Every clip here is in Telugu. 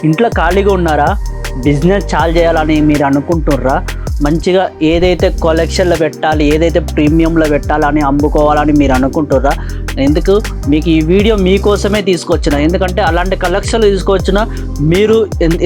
ఇంట్లో ఖాళీగా ఉన్నారా? బిజినెస్ చాలు చేయాలని మీరు అనుకుంటుర్రా? మంచిగా ఏదైతే కలెక్షన్లో పెట్టాలి, ఏదైతే ప్రీమియంలో పెట్టాలని అమ్ముకోవాలని మీరు అనుకుంటుర్రా? ఎందుకు మీకు ఈ వీడియో మీకోసమే తీసుకొచ్చిన. ఎందుకంటే అలాంటి కలెక్షన్లు తీసుకొచ్చిన మీరు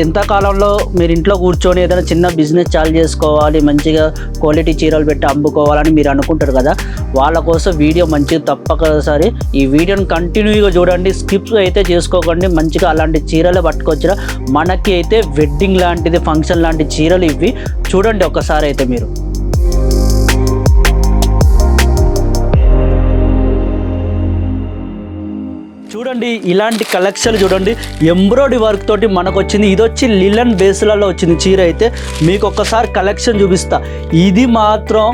ఎంత కాలంలో మీరు ఇంట్లో కూర్చొని ఏదైనా చిన్న బిజినెస్ చాలు చేసుకోవాలి, మంచిగా క్వాలిటీ చీరలు పెట్టి అమ్ముకోవాలని మీరు అనుకుంటారు కదా, వాళ్ళ కోసం వీడియో మంచిగా తప్పకసారి ఈ వీడియోని కంటిన్యూగా చూడండి, స్కిప్స్ అయితే చేసుకోకండి. మంచిగా అలాంటి చీరలే పట్టుకొచ్చిన మనకి అయితే వెడ్డింగ్ లాంటిది, ఫంక్షన్ లాంటి చీరలు ఇవి చూడండి ఒక్కసారి అయితే మీరు. చూడండి ఇలాంటి కలెక్షన్ చూడండి, ఎంబ్రాయిడరీ వర్క్ తోటి మనకు వచ్చింది. ఇది వచ్చి లిలన్ బేస్లలో వచ్చింది చీర. అయితే మీకు ఒక్కసారి కలెక్షన్ చూపిస్తా. ఇది మాత్రం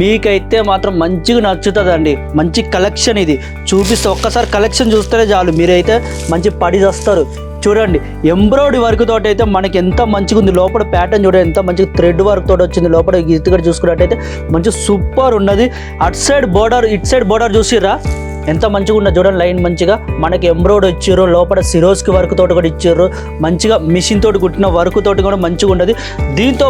మీకైతే మాత్రం మంచిగా నచ్చుతుందండి. మంచి కలెక్షన్ ఇది చూపిస్తే ఒక్కసారి కలెక్షన్ చూస్తేనే చాలు, మీరైతే మంచి పడి వస్తారు. చూడండి ఎంబ్రాయిడరీ వర్క్ తోటి అయితే మనకి ఎంత మంచిగా ఉంది. లోపల ప్యాటర్న్ చూడండి ఎంత మంచిగా థ్రెడ్ వర్క్ తోటి వచ్చింది. లోపల ఇక్కడ చూసుకున్నట్టయితే మంచి సూపర్ ఉన్నది. అటు సైడ్ బోర్డర్, ఇటు సైడ్ బోర్డర్ చూసిర్రా ఎంత మంచిగా ఉన్నది చూడండి. లైన్ మంచిగా మనకి ఎంబ్రాయిడరీ ఇచ్చారు. లోపల సిరోస్కి వర్క్ తోటి కూడా ఇచ్చారు. మంచిగా మిషన్ తోటి కుట్టిన వర్క్ తోటి కూడా మంచిగా ఉన్నది. దీంతో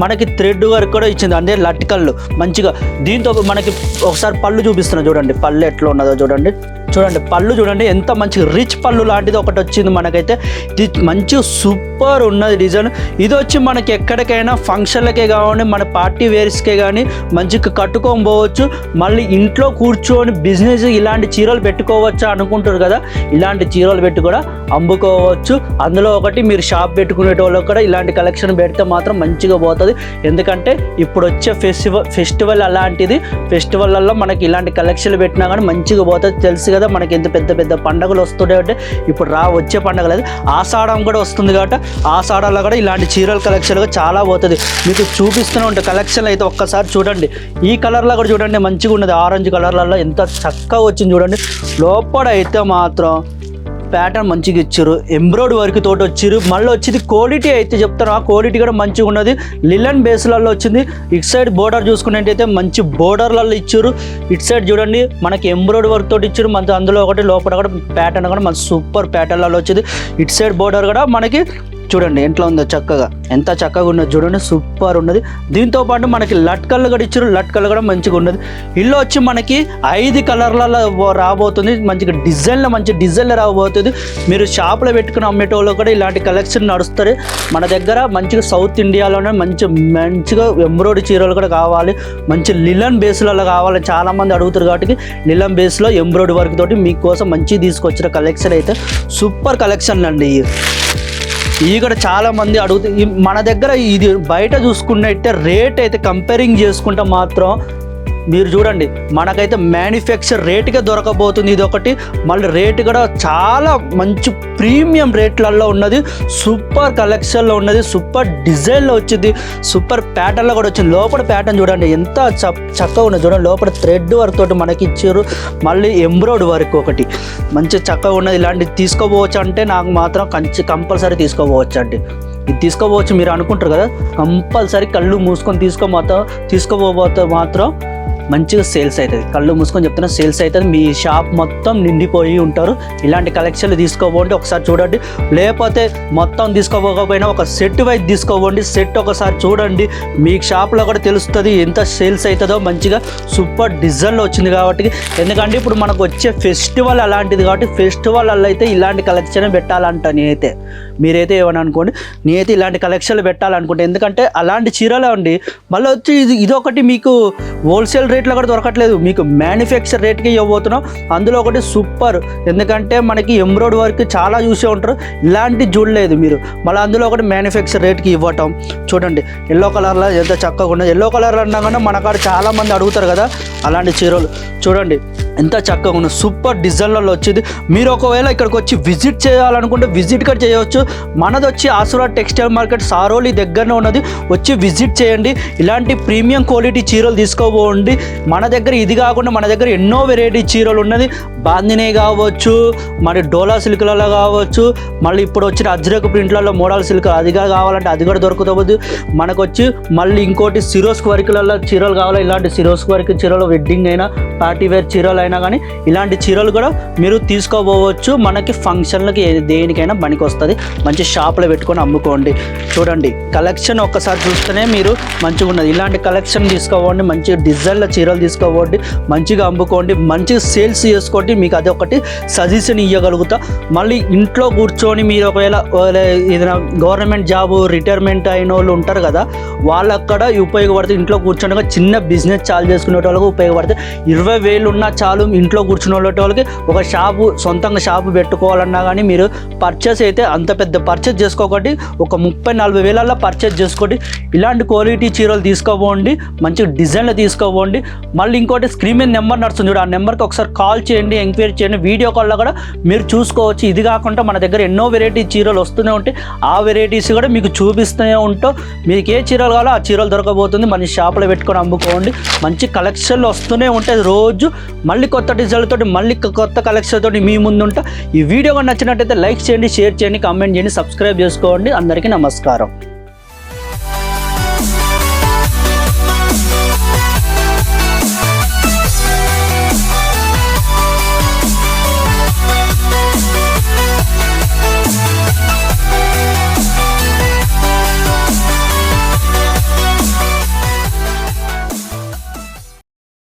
మనకి థ్రెడ్ వర్క్ కూడా ఇచ్చింది, అంటే లట్కళ్ళు మంచిగా. దీంతో మనకి ఒకసారి పళ్ళు చూపిస్తున్నా చూడండి, పళ్ళు ఎట్లా ఉన్నదో చూడండి. పళ్ళు చూడండి ఎంత మంచిగా రిచ్ పళ్ళు లాంటిది ఒకటి వచ్చింది మనకైతే. ఇది మంచి సూపర్ ఉన్నది డిజైన్. ఇది వచ్చి మనకి ఎక్కడికైనా ఫంక్షన్లకే కావాలి, మన పార్టీ వేర్స్కే కానీ మంచిగా కట్టుకొని పోవచ్చు. మళ్ళీ ఇంట్లో కూర్చొని బిజినెస్ ఇలాంటి చీరలు పెట్టుకోవచ్చా అనుకుంటారు కదా, ఇలాంటి చీరలు పెట్టి కూడా అమ్ముకోవచ్చు. అందులో ఒకటి మీరు షాప్ పెట్టుకునే వాళ్ళకి కూడా ఇలాంటి కలెక్షన్ పెడితే మాత్రం మంచిగా పోతుంది. ఎందుకంటే ఇప్పుడు వచ్చే ఫెస్టివల్ అలాంటిది. ఫెస్టివల్లో మనకి ఇలాంటి కలెక్షన్లు పెట్టినా కానీ మంచిగా పోతుంది. తెలుసు కదా మనకి ఎంత పెద్ద పెద్ద పండుగలు వస్తుండే అంటే ఇప్పుడు వచ్చే పండుగలు అది ఆషాఢం కూడా వస్తుంది కాబట్టి ఆషాఢంలో కూడా ఇలాంటి చీరల కలెక్షన్గా చాలా పోతుంది. మీకు చూపిస్తూనే ఉంటాయి కలెక్షన్లు అయితే ఒక్కసారి చూడండి. ఈ కలర్లో కూడా చూడండి మంచిగా ఉన్నది, ఆరెంజ్ కలర్లలో ఎంత చక్కగా వచ్చింది చూడండి. లోపల అయితే మాత్రం ప్యాటర్న్ మంచిగా ఇచ్చారు, ఎంబ్రాయిడరీ వర్క్ తోటి వచ్చారు. మళ్ళీ వచ్చింది క్వాలిటీ అయితే చెప్తాను, ఆ క్వాలిటీ కూడా మంచిగా ఉన్నది. లిలన్ బేస్లలో వచ్చింది. ఇటు సైడ్ బోర్డర్ చూసుకున్నట్టయితే మంచి బోర్డర్లలో ఇచ్చారు. ఇటు సైడ్ చూడండి మనకి ఎంబ్రాయిడరీ వర్క్ తోటి ఇచ్చారు. మన అందులో ఒకటి లోపల కూడా ప్యాటర్న్ కూడా మంచి సూపర్ ప్యాటర్న్లలో వచ్చింది. ఇటు సైడ్ బోర్డర్ కూడా మనకి చూడండి ఎట్లా ఉందో చక్కగా, ఎంత చక్కగా ఉన్నది చూడండి, సూపర్ ఉన్నది. దీంతో పాటు మనకి లట్కళ్ళు కూడా ఇచ్చారు, లట్కళ్ళు కూడా మంచిగా ఉన్నది. ఇల్లు వచ్చి మనకి 5 కలర్లలో రాబోతుంది. మంచిగా మంచి డిజైన్లో రాబోతుంది. మీరు షాప్లో పెట్టుకుని అమ్మేటోళ్ళు కూడా ఇలాంటి కలెక్షన్ నడుస్తారు. మన దగ్గర మంచిగా సౌత్ ఇండియాలోనే మంచిగా ఎంబ్రాయిడరీ చీరలు కూడా కావాలి, మంచి లిలన్ బేస్లలో కావాలి చాలామంది అడుగుతారు. కాబట్టి లిలన్ బేస్లో ఎంబ్రాయిడరీ వర్క్ తోటి మీకోసం మంచిగా తీసుకొచ్చిన కలెక్షన్ అయితే సూపర్ కలెక్షన్ అండి. ఇవి కూడా చాలామంది అడుగుతాయి. మన దగ్గర ఇది బయట చూసుకున్నట్టే రేట్ అయితే కంపేరింగ్ చేసుకుంటే మాత్రం మీరు చూడండి మనకైతే మ్యానుఫ్యాక్చర్ రేటుగా దొరకబోతుంది. ఇది ఒకటి. మళ్ళీ రేటు కూడా చాలా మంచి ప్రీమియం రేట్లలో ఉన్నది, సూపర్ కలెక్షన్లో ఉన్నది, సూపర్ డిజైన్లో వచ్చింది, సూపర్ ప్యాటర్న్లో కూడా వచ్చింది. లోపల ప్యాటర్న్ చూడండి ఎంత చక్కగా ఉన్నది చూడండి. లోపల థ్రెడ్ వర్క్ తోటి మనకి ఇచ్చారు. మళ్ళీ ఎంబ్రాయిడరీ వర్క్ ఒకటి మంచి చక్కగా ఉన్నది. ఇలాంటివి తీసుకోపోవచ్చు అంటే నాకు మాత్రం కంపల్సరీ తీసుకోపోవచ్చు అండి. ఇది తీసుకోపోవచ్చు మీరు అనుకుంటారు కదా, కంపల్సరీ కళ్ళు మూసుకొని తీసుకోపోతే మాత్రం మంచిగా సేల్స్ అవుతుంది. కళ్ళు మూసుకొని చెప్తున్నా సేల్స్ అవుతుంది. మీ షాప్ మొత్తం నిండిపోయి ఉంటారు. ఇలాంటి కలెక్షన్లు తీసుకోబోండి ఒకసారి చూడండి. లేకపోతే మొత్తం తీసుకోపోకపోయినా ఒక సెట్ వైజ్ తీసుకోబోండి. సెట్ ఒకసారి చూడండి, మీ షాప్లో కూడా తెలుస్తుంది ఎంత సేల్స్ అవుతుందో. మంచిగా సూపర్ డిజైన్లో వచ్చింది కాబట్టి. ఎందుకంటే ఇప్పుడు మనకు వచ్చే ఫెస్టివల్ అలాంటిది కాబట్టి ఫెస్టివల్ అయితే ఇలాంటి కలెక్షన్ పెట్టాలంట. మీరైతే ఏమని అనుకోండి, నేనైతే ఇలాంటి కలెక్షన్లు పెట్టాలనుకుంటే, ఎందుకంటే అలాంటి చీరలే అండి. మళ్ళీ వచ్చి ఇదొకటి మీకు హోల్సేల్ రేట్లో కూడా దొరకట్లేదు, మీకు మ్యానుఫ్యాక్చర్ రేట్కి ఇవ్వబోతున్నాం. అందులో ఒకటి సూపర్, ఎందుకంటే మనకి ఎంబ్రాయిడరీ వర్క్ చాలా చూసే ఉంటారు, ఇలాంటి చూడలేదు మీరు. మళ్ళీ అందులో ఒకటి మ్యానుఫ్యాక్చర్ రేట్కి ఇవ్వటం చూడండి. ఎల్లో కలర్లో ఎంత చక్కగా ఉన్నది. ఎల్లో కలర్ అన్నా కానీ మన కాడ చాలామంది అడుగుతారు కదా అలాంటి చీరలు. చూడండి ఎంత చక్కగా ఉన్నది, సూపర్ డిజైన్లలో వచ్చింది. మీరు ఒకవేళ ఇక్కడికి వచ్చి విజిట్ చేయాలనుకుంటే విజిట్ కూడా చేయవచ్చు. మనది వచ్చి ఆసురా టెక్స్టైల్ మార్కెట్ సారోలి దగ్గరనే ఉన్నది. వచ్చి విజిట్ చేయండి. ఇలాంటి ప్రీమియం క్వాలిటీ చీరలు తీసుకోబోండి. మన దగ్గర ఇది కాకుండా మన దగ్గర ఎన్నో వెరైటీ చీరలు ఉన్నది. బాందినే కావచ్చు, మరి డోలా సిల్క్లలో కావచ్చు, మళ్ళీ ఇప్పుడు వచ్చిన అజ్రక్ ప్రింట్లలో మోడల్ సిల్క్ అదిగా కావాలంటే అది కూడా దొరుకుతుంది. మనకు వచ్చి మళ్ళీ ఇంకోటి సిరోస్క్ వర్క్లలో చీరలు కావాలి. ఇలాంటి సిరోస్క్ వర్క్ చీరలు వెడ్డింగ్ అయినా పార్టీ వేర్ చీరలు అయినా కానీ ఇలాంటి చీరలు కూడా మీరు తీసుకోపోవచ్చు. మనకి ఫంక్షన్లకి దేనికైనా పనికి వస్తుంది. మంచి షాప్లో పెట్టుకొని అమ్ముకోండి. చూడండి కలెక్షన్ ఒక్కసారి చూస్తేనే మీరు మంచిగా ఉన్నది. ఇలాంటి కలెక్షన్ తీసుకోవండి, మంచి డిజైన్ల చీరలు తీసుకోవండి, మంచిగా అమ్ముకోండి, మంచిగా సేల్స్ చేసుకోండి. మీకు అది ఒకటి సజెషన్ ఇవ్వగలుగుతా. మళ్ళీ ఇంట్లో కూర్చొని మీరు ఒకవేళ ఏదైనా గవర్నమెంట్ జాబ్ రిటైర్మెంట్ అయిన వాళ్ళు ఉంటారు కదా, వాళ్ళక్కడ ఉపయోగపడుతుంది. ఇంట్లో కూర్చొని చిన్న బిజినెస్ చాలు చేసుకునే వాళ్ళకి ఉపయోగపడుతుంది. 20,000 ఉన్నా చాలు ఇంట్లో కూర్చునే వాళ్ళకి. ఒక షాపు సొంతంగా షాపు పెట్టుకోవాలన్నా కానీ మీరు పర్చేస్ అయితే అంత పెద్ద పర్చేస్ చేసుకోకండి, ఒక 30-40 వేలల్లో పర్చేస్ చేసుకోండి. ఇలాంటి క్వాలిటీ చీరలు తీసుకోపోండి, మంచి డిజైన్లు తీసుకోపోండి. మళ్ళీ ఇంకోటి స్క్రీన్ మీద నెంబర్ నడుస్తుంది చూడు, ఆ నెంబర్కి ఒకసారి కాల్ చేయండి, ఎంక్వైరీ చేయండి. వీడియో కాల్లో కూడా మీరు చూసుకోవచ్చు. ఇది కాకుండా మన దగ్గర ఎన్నో వెరైటీ చీరలు వస్తూనే ఉంటాయి. ఆ వెరైటీస్ కూడా మీకు చూపిస్తూనే ఉంటాం. మీకు ఏ చీరలు కావాలో ఆ చీరలు దొరకబోతుంది. మన షాప్లో పెట్టుకొని అమ్ముకోండి. మంచి కలెక్షన్లు వస్తూనే ఉంటాయి రోజు. మళ్ళీ కొత్త డిజైన్లతో మళ్ళీ కొత్త కలెక్షన్ తోటి మీ ముందు ఉంటా. ఈ వీడియో నచ్చినట్టయితే లైక్ చేయండి, షేర్ చేయండి, కామెంట్ చేయండి, సబ్స్క్రైబ్ చేసుకోండి. అందరికీ నమస్కారం.